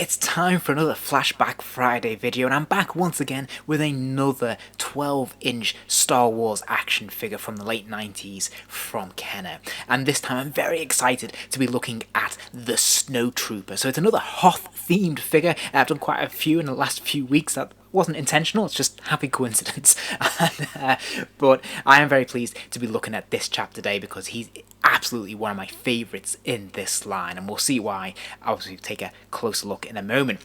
It's time for another Flashback Friday video, and I'm back once again with another 12-inch Star Wars action figure from the late 90s from Kenner. And this time I'm very excited to be looking at the Snowtrooper. So it's another Hoth-themed figure. I've done quite a few in the last few weeks. That wasn't intentional, it's just happy coincidence. But I am very pleased to be looking at this chap today because he's absolutely one of my favourites in this line, and we'll see why. Obviously, take a closer look in a moment.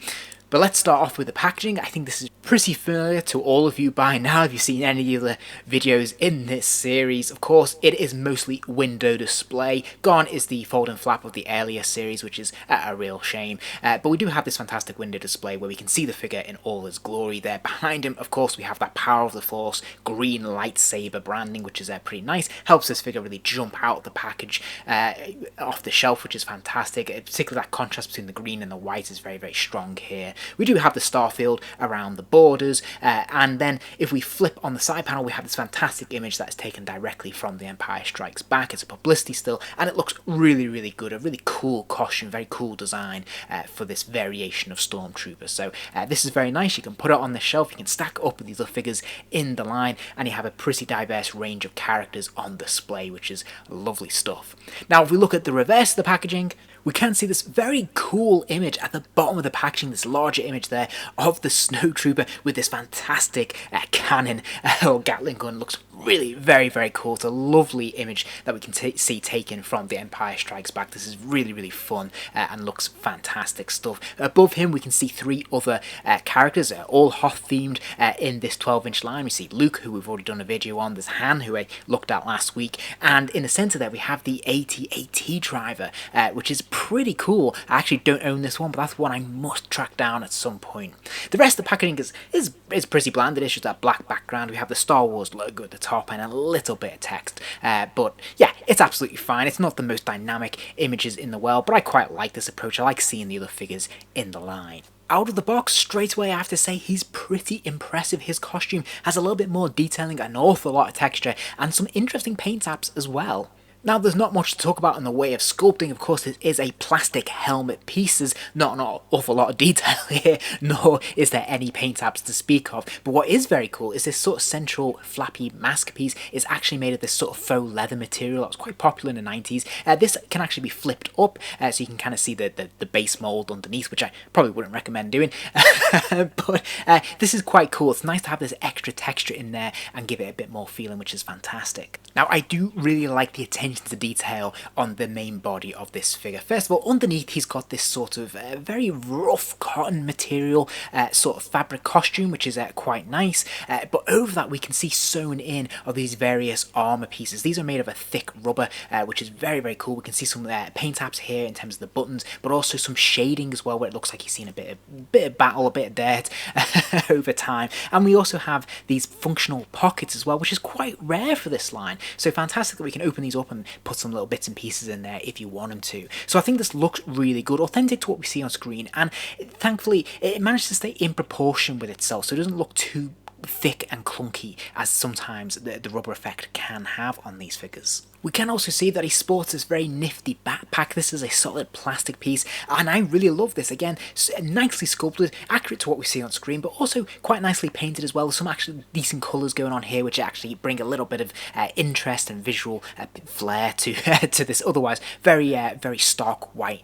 But let's start off with the packaging. I think this is pretty familiar to all of you by now if you've seen any of the videos in this series. Of course, it is mostly window display. Gone is the fold and flap of the earlier series, which is a real shame. But we do have this fantastic window display where we can see the figure in all its glory there. Behind him, of course, we have that Power of the Force green lightsaber branding, which is pretty nice. Helps this figure really jump out of the package off the shelf, which is fantastic. Particularly that contrast between the green and the white is very, very strong here. We do have the starfield around the borders, and then if we flip on the side panel, we have this fantastic image that is taken directly from The Empire Strikes Back. It's a publicity still, and it looks really, really good. A really cool costume, very cool design for this variation of Stormtrooper. So this is very nice. You can put it on the shelf, you can stack it up with these other figures in the line, and you have a pretty diverse range of characters on display, which is lovely stuff. Now, if we look at the reverse of the packaging, we can see this very cool image at the bottom of the packaging, this larger image there of the Snowtrooper with this fantastic cannon or Gatling gun. Looks really very, very cool. It's a lovely image that we can see taken from The Empire Strikes Back. This is really, really fun and looks fantastic stuff. Above him we can see three other characters, all Hoth themed in this 12-inch line. We see Luke, who we've already done a video on. There's Han, who I looked at last week, and in the centre there we have the AT-AT driver, which is pretty cool. I actually don't own this one, but that's one I must track down at some point. The rest of the packaging is pretty bland. It is just that black background. We have the Star Wars logo at the top and a little bit of text, but yeah, it's absolutely fine. It's not the most dynamic images in the world, but I quite like this approach. I like seeing the other figures in the line. Out of the box, straight away I have to say he's pretty impressive. His costume has a little bit more detailing, an awful lot of texture, and some interesting paint apps as well. Now, there's not much to talk about in the way of sculpting. Of course, it is a plastic helmet piece. There's not an awful lot of detail here, nor is there any paint apps to speak of. But what is very cool is this sort of central flappy mask piece is actually made of this sort of faux leather material that was quite popular in the 90s. This can actually be flipped up, so you can kind of see the base mold underneath, which I probably wouldn't recommend doing. But this is quite cool. It's nice to have this extra texture in there and give it a bit more feeling, which is fantastic. Now, I do really like the attention to detail on the main body of this figure. First of all, underneath he's got this sort of very rough cotton material sort of fabric costume, which is quite nice, but over that we can see sewn in of these various armor pieces. These are made of a thick rubber, which is very, very cool. We can see some paint apps here in terms of the buttons, but also some shading as well, where it looks like he's seen a bit of battle, a bit of dirt over time. And we also have these functional pockets as well, which is quite rare for this line. So fantastic that we can open these up and put some little bits and pieces in there if you want them to. So I think this looks really good, authentic to what we see on screen, and thankfully it managed to stay in proportion with itself, so it doesn't look too thick and clunky as sometimes the rubber effect can have on these figures. We can also see that he sports this very nifty backpack. This is a solid plastic piece, and I really love this. Again, nicely sculpted, accurate to what we see on screen, but also quite nicely painted as well. There's some actually decent colours going on here, which actually bring a little bit of interest and visual flair to to this otherwise very stark white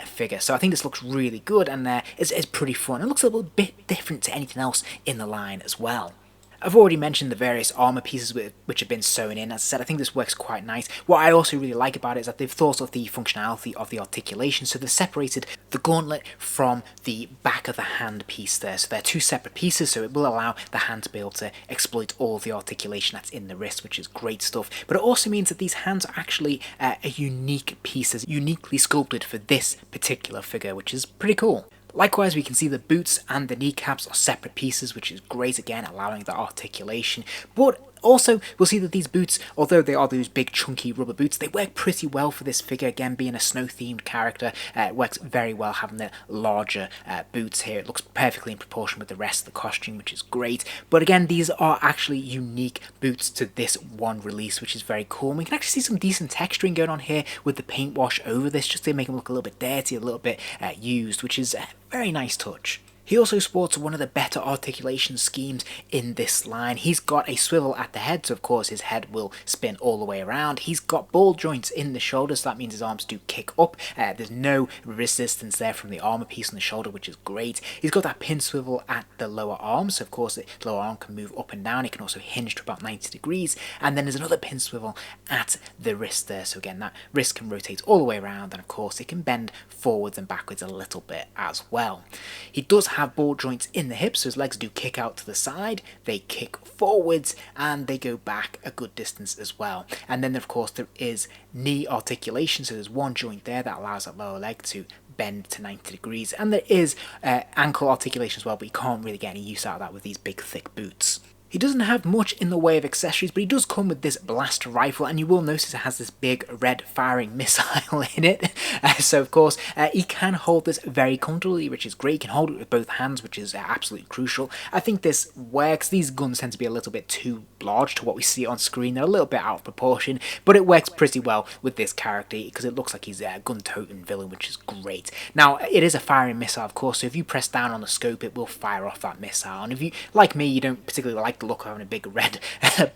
figure. So I think this looks really good, and it's pretty fun. It looks a little bit different to anything else in the line as well. I've already mentioned the various armour pieces which have been sewn in. As I said, I think this works quite nice. What I also really like about it is that they've thought of the functionality of the articulation, so they've separated the gauntlet from the back of the hand piece there. So they're two separate pieces, so it will allow the hand to be able to exploit all the articulation that's in the wrist, which is great stuff. But it also means that these hands are actually a unique pieces, uniquely sculpted for this particular figure, which is pretty cool. Likewise, we can see the boots and the kneecaps are separate pieces, which is great, again, allowing the articulation. But Also, we'll see that these boots, although they are those big chunky rubber boots, they work pretty well for this figure. Again, being a snow-themed character, it works very well having the larger boots here. It looks perfectly in proportion with the rest of the costume, which is great. But again, these are actually unique boots to this one release, which is very cool. And we can actually see some decent texturing going on here with the paint wash over this, just to make them look a little bit dirty, a little bit used, which is a very nice touch. He also sports one of the better articulation schemes in this line. He's got a swivel at the head, so of course his head will spin all the way around. He's got ball joints in the shoulders, so that means his arms do kick up. There's no resistance there from the armor piece on the shoulder, which is great. He's got that pin swivel at the lower arm, so of course the lower arm can move up and down. It can also hinge to about 90 degrees, and then there's another pin swivel at the wrist there, so again that wrist can rotate all the way around, and of course it can bend forwards and backwards a little bit as well. He does have ball joints in the hips, so his legs do kick out to the side, they kick forwards, and they go back a good distance as well. And then of course there is knee articulation, so there's one joint there that allows that lower leg to bend to 90 degrees, and there is ankle articulation as well, but you can't really get any use out of that with these big thick boots. He doesn't have much in the way of accessories, but he does come with this blaster rifle, and you will notice it has this big red firing missile in it. So of course, he can hold this very comfortably, which is great. He can hold it with both hands, which is absolutely crucial. I think this works. These guns tend to be a little bit too large to what we see on screen. They're a little bit out of proportion, but it works pretty well with this character because it looks like he's a gun-toting villain, which is great. Now, it is a firing missile, of course, so if you press down on the scope, it will fire off that missile. And if you, like me, you don't particularly like the look of having a big red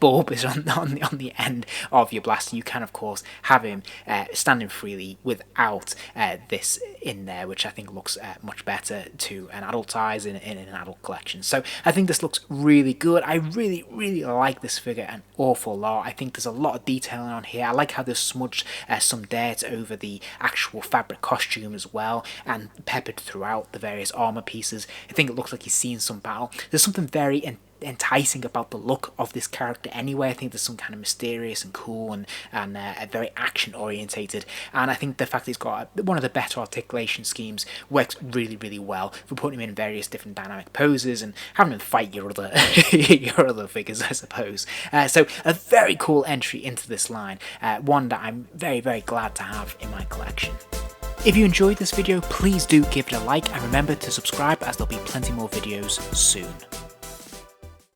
bulb is on the end of your blaster, you can of course have him standing freely without this in there, which I think looks much better to an adult's eyes in an adult collection. So I think this looks really good. I really like this figure an awful lot. I think there's a lot of detailing on here. I like how there's smudged some dirt over the actual fabric costume as well, and peppered throughout the various armor pieces. I think it looks like he's seen some battle. There's something very enticing about the look of this character anyway. I think there's some kind of mysterious and cool and very action orientated, and I think the fact that he's got one of the better articulation schemes works really well for putting him in various different dynamic poses and having him fight your other your other figures, I suppose. So a very cool entry into this line, one that I'm very glad to have in my collection. If you enjoyed this video, please do give it a like, and remember to subscribe as there'll be plenty more videos soon.